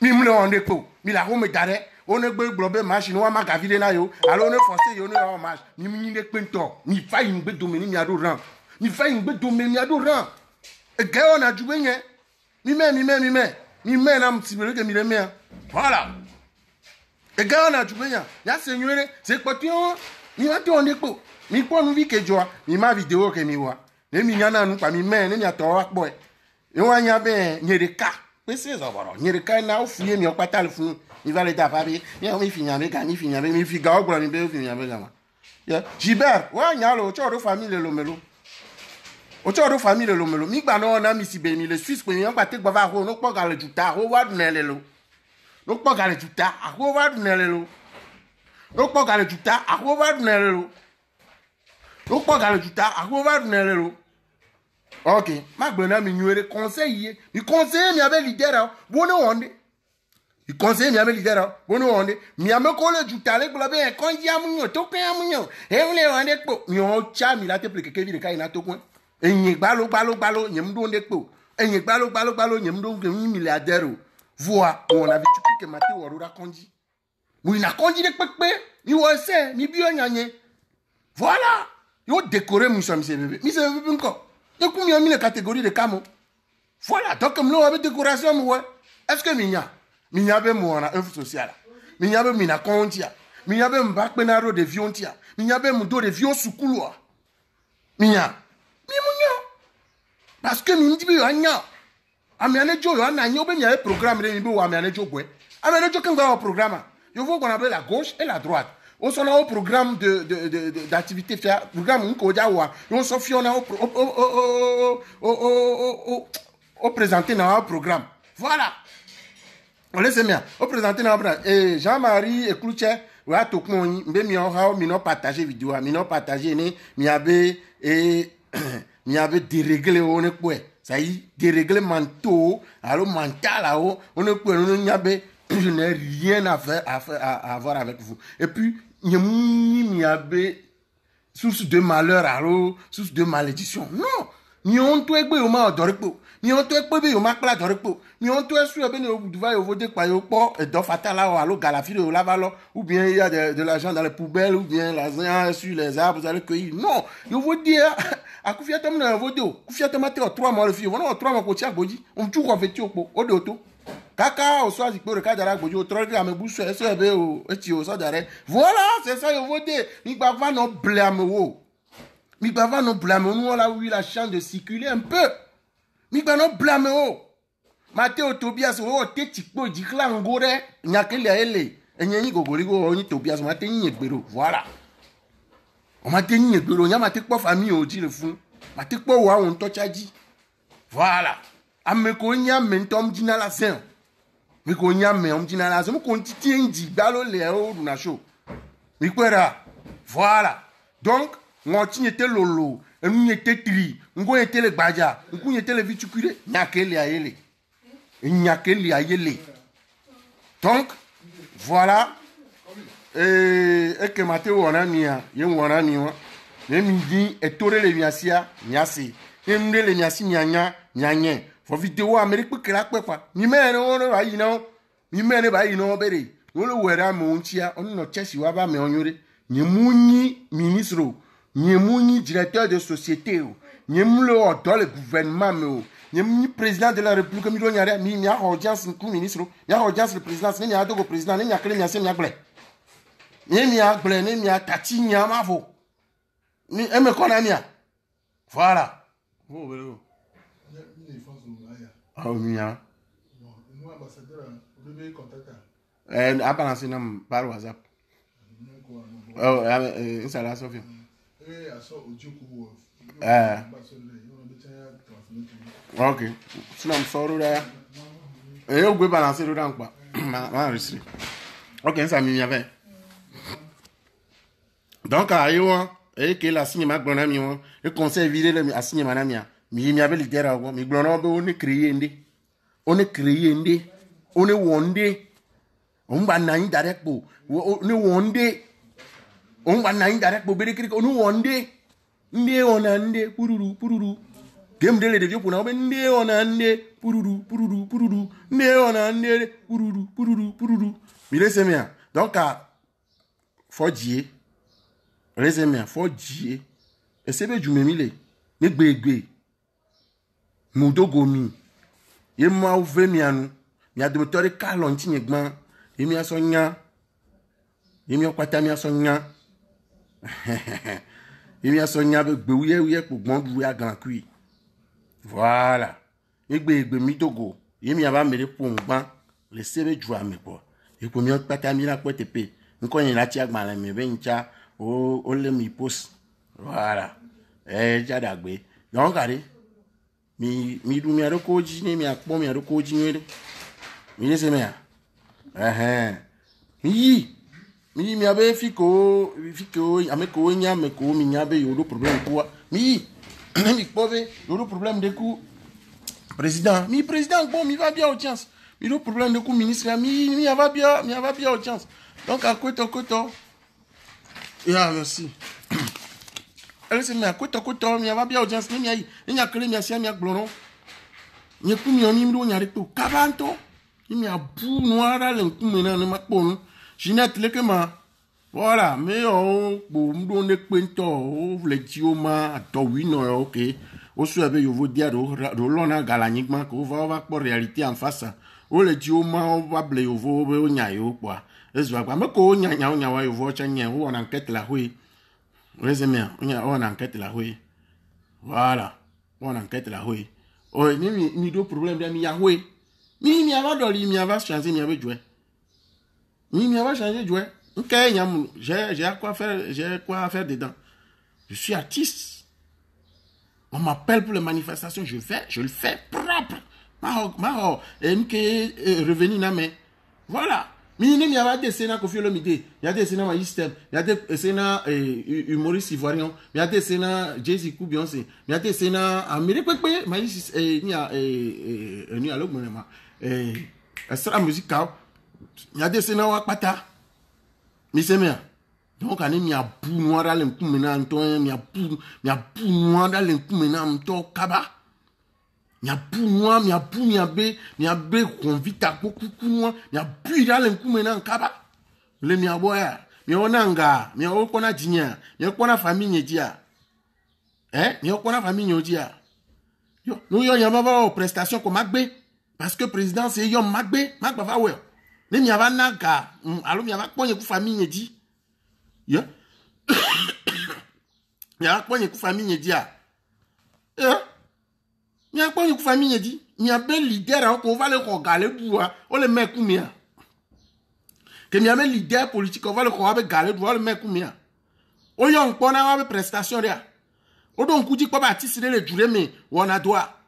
Mi mle on depo. Mi la home dare. On ne gbe globe machine wa ma gavide na yo. Alors on forcé yo ne wa match. Mi mi ne pento. Mi fa yin gbe domini mi ado ran. Mi fa yin gbe domini mi ado ran. E ge on a joué yen. Mi me na mtibele ke mi le me. Voilà. E ge on a joué yen. Ya senyere, c'est potio. Mi wa to on depo. Mi po nu vi ke joa. Mi ma vidéo ke mi wa. Ne mi nyana nu pa mi me ne mi ato wa boy. E wa nya be nyereka. Pese za baro. Nyereka na ofuye mi okpata le fun. Mi va le ta papi. Mi finya me ka mi finya me mi figa ogbo mi be finya me gama. Ya, Gilbert, wa nya lo cho do famille lo melo. O cho do famille lo melo. Mi gba no na mi si be mi le Suisse pe mi yan pa te gba va ho no po ga le juta, ho wa dunele lo. No po ga le juta, ho wa dunele lo. No po ga le juta, ho wa dunele lo. No po ga le juta, ho wa dunele lo. Ok, ma gbena mi nyere conseiller. Mi conseiller mi abe leader bono wonde. Mi conseiller mi abe leader bono wonde. Mi ame ko le jutale globe e kon ya munyo to kan ya munyo. E ule wonde po mi o cha mi la te ple keke vi de kai na to kun. Enyin gbalo nyem do nde po. Enyin gbalo nyem do ke mi milliardaire. Voa on a vitu ke mate wo ra konji. Mu ina konji de pepe. Mi wo se mi bi o nyanye. Voilà. Yo décorer mi so mi se bebe. Mi se bebe nko. Donc, il y a mis les catégories de camo. Voilà, donc, comme nous avons décoration, est-ce que Minya be mouana œuvre sociale. Minya be mina kontia. Minya be mbakbenaro de viontia. Minya be mudo de vion sukulwa. Minya. Mimunya. Parce que mi ndibi anya. Amiane jo yo na nyo be mi programme de mi be wa amiane jo gwe. Amiane jo kan gwa programme. Je vois qu'on appelle la gauche et la droite. On s'en a au programme d'activité, programme Nkojawa. On s'en fait au présenter dans un programme. Voilà. On laisse bien. Au présenter dans un programme. Et Jean-Marie et Clouche, ouais, tout le monde, mi non partagé vidéo, mi non partagé, mi avait déréglé, on est quoi? Ça y est, déréglé mental, alors mental, on est quoi? On y avait, je n'ai rien à avoir avec vous. Et puis, il y a source de malheur, alors, source de malédiction. Non! Ni on to egbe o ma odoripo. Ni on to egbe be o ma kla odoripo. Ni on to esu ebe ni o duva o vode pa yo po e do fatala o alo galafire o lavalo ou bien il y a de l'argent dans les poubelles ou bien l'argent sur les arbres vous allez cueillir. Non, yo vous dire a kufia tom na vodo. Kufia tomate o 3 mois le fi. Wona o 3 mois ko ti agboji. On tu ko feti opo o de oto. Kaka o so azikpo re ka dara agboji o troke amebusu eso ebe o eti o so dare. Voilà, c'est ça yo vode. Ni gba va no blame wo. Mi bava non blâme, nous on a eu la chance de circuler un peu. Mi bava non blâme oh. Mateo Tobias oh te tikpo dikla ngore nyakele ele. Enyenyi gogoligo oni Tobias mate nyegbero. Voilà. On mate nyegbero nya mate po famille o di le fun. Mate po wa on to chaji. Voilà. Ameko nya mentom dina la sen. Mi ko nya me om dina la sen ko ntiti ndi gbalo le o na show. Mi kwera. Voilà. Donc ngoti nyete lolo enu nyete tri ngo nyete le gbaja nku nyete le vitukure nyakele ayele donc voilà et que Mathéo on a mis ye on a mis les midi et toré les miasia, miasi. Et nous les miasi, mianya, mianye. Faut vidéo Amérique pour que la quoi. Ni mène, on va y non. Ni mène, va y non, bébé. On le verra, mon tia, on ne tient pas, mais on y aurait. Ni mouni ministre, ni mouni directeur de société, ni mouli dans le gouvernement, ni président de la République, ni y a audience, ni ministre, ni a audience le président, ni y a deux présidents, ni y a que les miens, ni y a blé. Ni y a blé, ni y a tati, ni y a mavo. Ni aime qu'on a mia. Voilà. Ah oui, hein. Nous, ambassadeur, vous devez contacter. À balancer par WhatsApp. Oh, ça là, Sophie. Ok. Sinon, je sors là. Et vous pouvez balancer dedans, quoi. Ok, ça m'y avait. Donc, à Iowa, et que la signe ma blonde, et conseil vidé le signe ma namia. Mi avait l'idée à moi. Mi blonde, on est créé, on est créé, on est wondé. On va naï direct pour. On est wondé. On va naï direct pour bénéficer. On est wondé. Ndé on a ndé pururu pururu. Game de les vieux pour nous. Ndé on a ndé pururu pururu pururu. Ndé on a ndé pururu pururu pururu. Mais laissez bien. Donc faut dire. Laissez bien. Faut dire. Et c'est bien du memile. Ne gbegbe. Mudo gomi. Ye ma ouve mianu. Mi a de moteur kalonti nyegman. Ye mi a sonya. Ye mi a kwata mi a sonya. Ye mi a sonya avec ouye pour bon boué à grand cuit. Voilà. Ye gbe mi togo. Ye mi a va me pour ban. Le sebe joua me po. Ye pour mi a kwata mi la kwete pe. Nko yin la ti agba la me bencha. O le mi pos. Voilà. Jadagbe. Donc allez. Mi du mi aroko jini mi akpo mi aroko jini mi lese me mi abe fiko ameko nya meko mi nya be yodo problème quoi mi pove yodo problème de coup président bon mi va bien audience mi yodo problème de coup ministre mi va bien audience donc à koto merci. Elle se met à côté, il y a bien audience, il y a que les miens, il y a gloron. Il y a plus de numéro, il y a tout. Cabanto, il y a bout noir, il y a un Ginette, le que voilà, mais bon, on est quinto, les dioma, à Towino, ok. Au soir, je vous dire, Rolona Galaniquement, qu'on va avoir pour réalité en face. Oh, les dioma, on va blé au veau, au nyayo, quoi. Et je vois pas, mais qu'on y a, ou en enquête la oui. On enquête la oui. Voilà. On enquête la oui. Oh, ni deux problèmes de mi oui. Mi a va doli, mi a va changer, mi a va jouer. Mi a va changer jouer. OK, j'ai quoi faire dedans. Je suis artiste. On m'appelle pour les manifestations, je le fais propre. Et revenu na mais voilà. Il y a des scènes qui font le midi. Il y a des scènes à Eastem. Il y a des scènes humoristes ivoiriens. Il y a des scènes Jay-Z ou Beyoncé. Il y a des scènes Amérique. Il y a extra musical. Il y a des scènes à Wakpata. Mais c'est bien. Donc, il y a beaucoup de noir dans le coup maintenant. Il y a beaucoup de noir dans le coup maintenant. Il y a beaucoup noir, il y a beaucoup, il y a convite à beaucoup noir, il y a plus dans le coup maintenant, kaba. Le miaboya, mais on a un gars, mais on a digna, mais on a famille nyedia. Mais on a famille nyedia. Nous, y a pas de prestations comme Magbe, parce que président, c'est Yom Magbe, Magbe va ouais. Les miavanaga, alors il y a pas de famille nyedi. Il y a pas de famille nyedia. Il y a quoi une famille dit il y a bel leader qu'on va le regarder pour on le met combien que il y a bel leader politique on va le regarder pour le mettre combien on y a un point à prestation là on donc dit quoi bâtisse les durées mais on a droit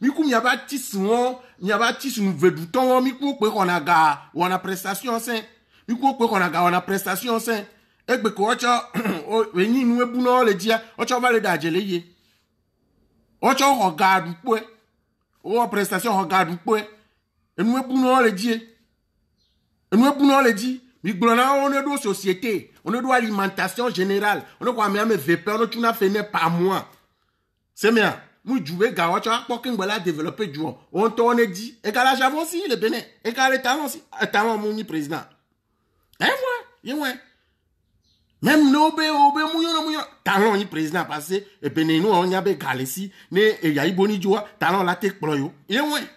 mi kou mi a bâtisse nous veut bouton mi kou ko on a ga on a prestation sain mi kou ko on a ga on a prestation sain et que ko cha veni nous e buno le dia o cha va le dajele ye. Ocho regarde quoi? Oh prestation regarde quoi? Et nous pouvons le dire. Et nous pouvons le dire. on est dans société, on est dans alimentation générale, on est dans même VP, on est fait par mois. C'est bien. Nous jouons gawa, tu vois, pour qu'on va développer du on tourne dit, et qu'à la Javon aussi, le Bénin, et qu'à l'état aussi, talent mon président. Ouais. Même nous, talent ni président passé, et Bénin, nous, on y a be galesi, ne, et y a iboni joie, talent la tech ployo. Ouais.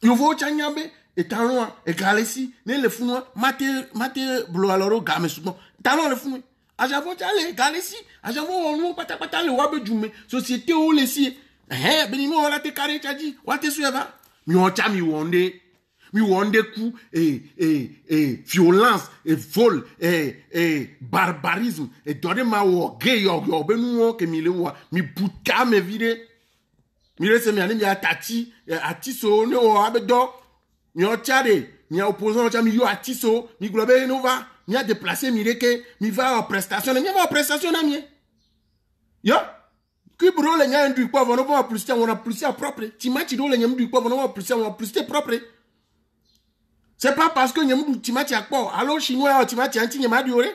Yo vo chanyabe, et talent, et galesi, ne le founo, mate, blo aloro game souvent. Talent le founo. A Javon chale, galesi, a Javon on pata le wabe jume, société ou les si. Bénin, nous, on la te carré, tchadi, ou te sueva. Mi on cha mi wonde coup, violence, et vol, barbarisme, et donne ma wo, gay, yo, benu, que mi le wa, mi buta me vide. Mi le se mi ane mi atati, atiso, ne o abedo, mi o chade, mi a opposant, mi yo atiso, mi globe no va, mi a déplacé, mi reke, mi va en prestation, mi va en prestation, mi. Yo. Qui brûle les gens du pauvre, on va plus on a plus à propre. Timati do les gens du pauvre, on va plus on a plus propre. C'est pas parce que nous timati à quoi. Alors chinois timati anti nyama dioré.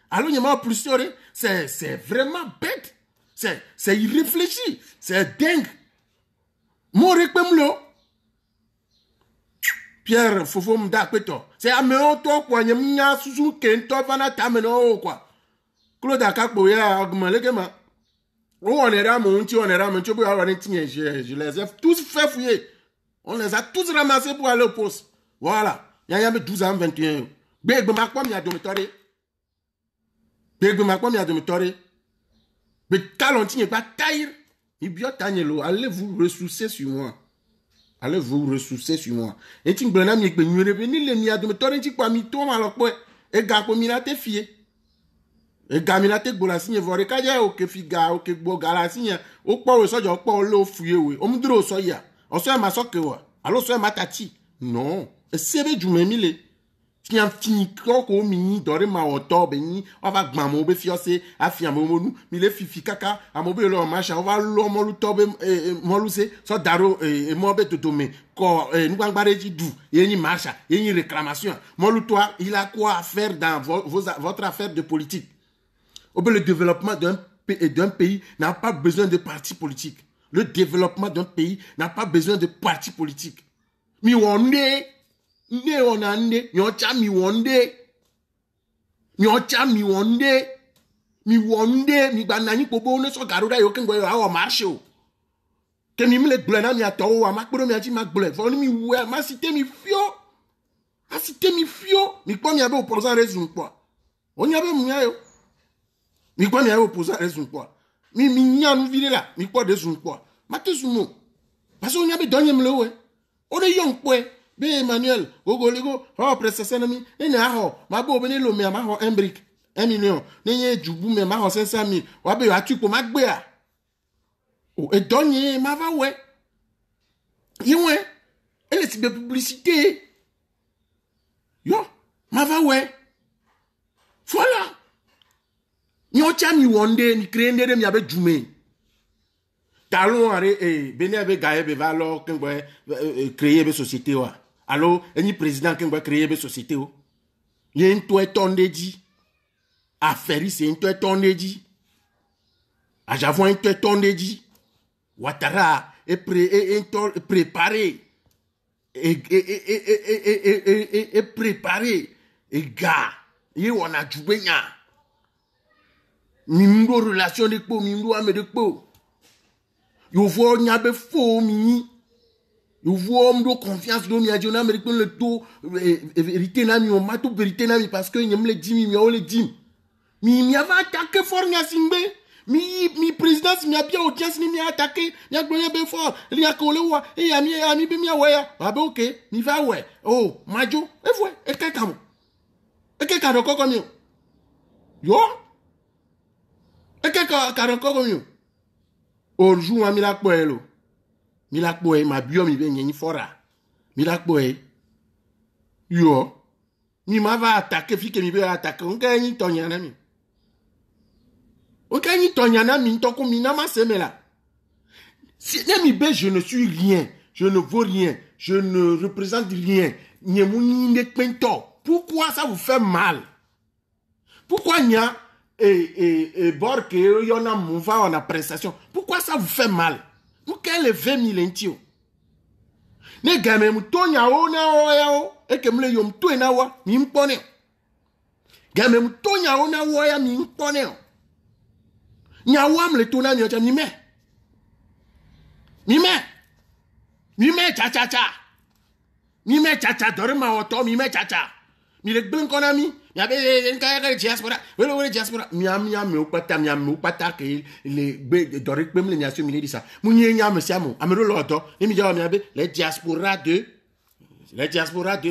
Alors nyama plus dioré. C'est vraiment bête. C'est irréfléchi. C'est dingue. Mon repemlo. Pierre Fofo mda kweto. C'est améon to quoi nyama susu kento vana tameno quoi. Claude Akakbo ya augment gema. On est là, on je les ai tous fait fouiller. On les a tous ramassés pour aller au poste. Voilà. Il y a 12 ans, 21 ans. Beg ma quoi, mi a dormitory. Mais Kalonti n'est pas taille. Il bien tagnelo. Allez vous ressourcer sur moi. Et tu me dis que nous revenons les mi a dormitory, tu quoi mi tombe alors quoi. Et gars comme il a été fié. Et gamina te gbola signe vore kaja o ke figa o ke gbo gala signe o po we sojo po lo fuye we o mduro so ya o so ma so ke wa alo so ma tati non e sebe jume mile tian fini ko mi dore ma oto be ni o va gban mo be fiose afian mo nu mi le fifi kaka amobe lo ma sha o va lo mo lu to be mo lu se so daro mo be toto me ko nu gbangbare ji du yin marcha yin réclamation mo lu toi il a quoi à faire dans votre affaire de politique. Le développement d'un pays n'a pas besoin de partis politiques. Le développement d'un pays n'a pas besoin de partis politiques. Mi wonde, mi banani pobo ne so garuda yo kengo yo awo marché o. Ke mi mle glena mi ato wa makporo mi aji makble. Fo ni mi we ma cité mi fio. Mi kwa mi abe opposant raison quoi. On y avait mouya yo. Mi kwa mi a opposé raison quoi. Mi nya nous vile là, mi kwa raison quoi. Ma te sumo. Parce qu'on y avait donné me le on est young quoi. Be Emmanuel, gogo lego, oh prestation mi, ene aho, ma bo bene lo me ma ho 1 brick, 1 million. Nenye jubu me ma ho 500,000. Wa be atu ko ma gbe a. Oh et donné ma va ouais. Ywe. Elle est de publicité. Yo, ma va ouais. Voilà. Ni ocha mi wonde ni krende de mi abe jume. Talon are bene abe gaye be valo kengwe créer be société wa. Allo eni président kengwe créer be société o. Yen to etonde di. Affaire c'est en to etonde di. A Javon en to etonde di. Ouattara est préparé et préparé et gars y on a joué nya. Mimbo relation de po mimbo ame de po yo vo nya be fo mi yo vo mdo confiance do mi a jona me le to vérité na mi on ma to vérité na mi parce que nyem le dim mi o le dim mi ava attaquer fort nya simbe mi présidence mi a bien audience ni mi a attaquer mi a gbonya be fort li a ko le wa e ami be mi a wa ba be okay mi va we oh majo e fo e ke kamo e ke ka do ko mi yo eke karoko komyo orju ma mi la poelo mi la poe ma bio mi be nyi fora mi la poe yo mi ma va attaquer fi ke mi be attaquer on ka nyi tonya na mi ntoko mi na ma seme la si ne mi be je ne suis rien je ne vaux rien je ne représente rien nyemu ni ne pento pourquoi ça vous fait mal? Pourquoi il y a bord que y en a mouva en prestation? Pourquoi ça vous fait mal? Vous quel est 20 000 intio? Ne game mutonya o na o ya o e ke mle yom to na wa mi mpone. Game mutonya o na wo ya mi mpone. Nya wa mle to na mi o cha mi me. Mi me cha cha cha. Mi me cha cha dore ma o to mi me cha cha. Mi le blin konami. Mi abe en ka ga diaspora. Wele diaspora. Mi me o pata ke le be dore pe mle nya so mi le di sa. Mu nye nya me siamo. Amero lo to. Ni mi jawa mi abe les diaspora de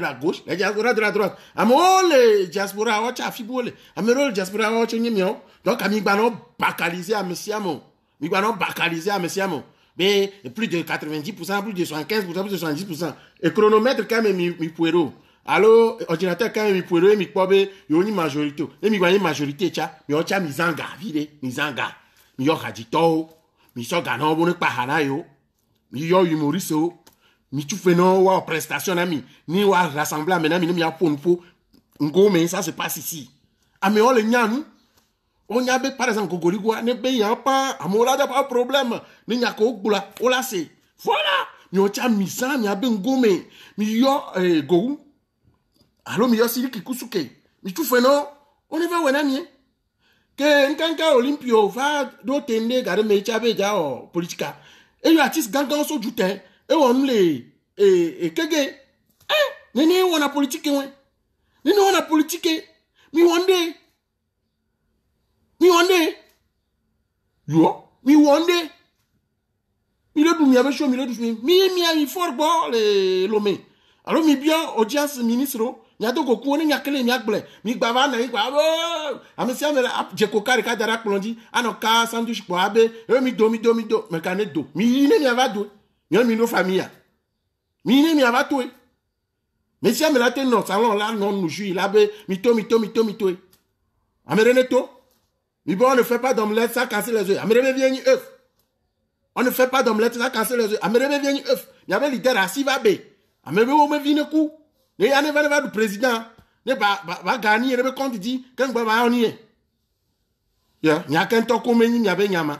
la gauche, les diaspora de la droite. Amo les diaspora o cha fibole. Amero le diaspora o cho nyemi o. Donc ami gba no bacaliser a me siamo. Mi gba no bacaliser a me siamo. Mais plus de 90%, plus de 75%, plus de 70%. Et chronomètre quand même mi puero. Alors, ordinateur quand même mi puero mi pobe yo ni majorité. Et mi gagner majorité cha, mi o cha mi zanga vide, mi zanga. Mi yo kadito, mi so gana bo ne pahana yo. Mi yo humoriste o. Mi tu fais non wa prestation ami, ni wa rassembler maintenant mi a ponfo. Ngo mais ça se passe ici. Ah mais on le nyanu. On y a par exemple Gogorigua ne be ya pas amola da pas problème ni nya ko gbula o la c'est voilà mi o cha mi san mi abe ngome mi yo go allo mi yo sili kikusuke mi tu fais non on ne va wena mi que nkanka Olympio va do tende gare me cha be ja o politika e yo artiste gangan so jute e won le kege nene wona politique we nene wona politique mi wonde yo mi wonde mi le du mi abe show mi le du mi fort bo le lomé alors mi bien audience ministre nya to ko ku ni nya kele nya gble mi gba va na yi gba amesi amela je ko kare ka dara plondi anoka sandwich po abe mi do me kane do mi ne mi ava do mi no famille mi ne mi ava to mais si amela te no salon là non nous jui là be mi to amerene to. Mais bon, on ne fait pas d'omelette, ça casser les œufs. Amereme vient œuf. On ne fait pas d'omelette, ça casser les œufs. Amereme vient œuf. Il y avait l'idée à Sivabe. Amereme on me vient coup. Ne y a ne va du président. Ne va gagner, ne va compte dit quand va on y est. Ya, n'y a qu'un temps comme n'y avait nyama.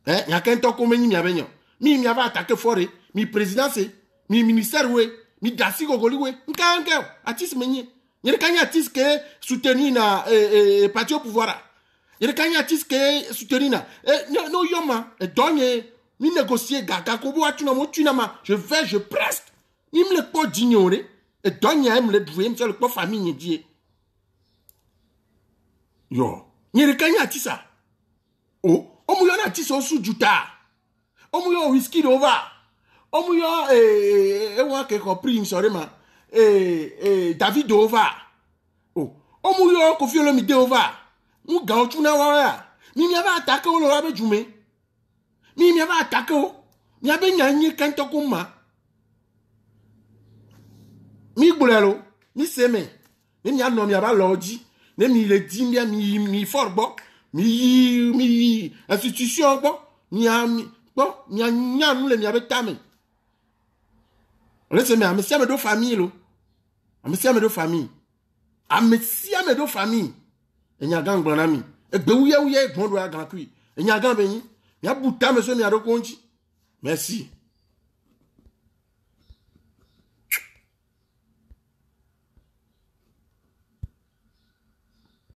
N'y a qu'un temps comme n'y avait nyama. Mi avait attaqué forêt. Mi président c'est, mi ministère ouais, mi dasi gogoli ouais. Nka atis menye. Il y a des artistes qui soutenir na parti au pouvoir. Il y a des artistes qui soutenir na no yoma et donner ni négocier gaga ko bo atuna mo tunama je preste ni me le pas d'ignorer et donner me le douer me le pas famille die yo ni a des artistes o mu yo na artiste o su juta o mu yo whisky over o mu yo wa ke ko prince orema David Ova. Oh, mu yo Koffi Olomide Ova. Mu ga otuna wa ya. Mi ava attaquer o lo abe jume. Mi ava attaquer o. Mi abe nyanyi kanto kuma. Mi gbulelo, mi seme. Mi nya no mi aba loji. Ne mi le di mi fort bo. Mi institution bo. Mi nya nu le mi abe tame. Laissez moi, monsieur me do famille lo. Monsieur me do famille. Monsieur me do famille. E nya gang branami. E gbe wuye bon do gan kui. E nya gang benyi. Ya buta monsieur mi ado konji. Merci.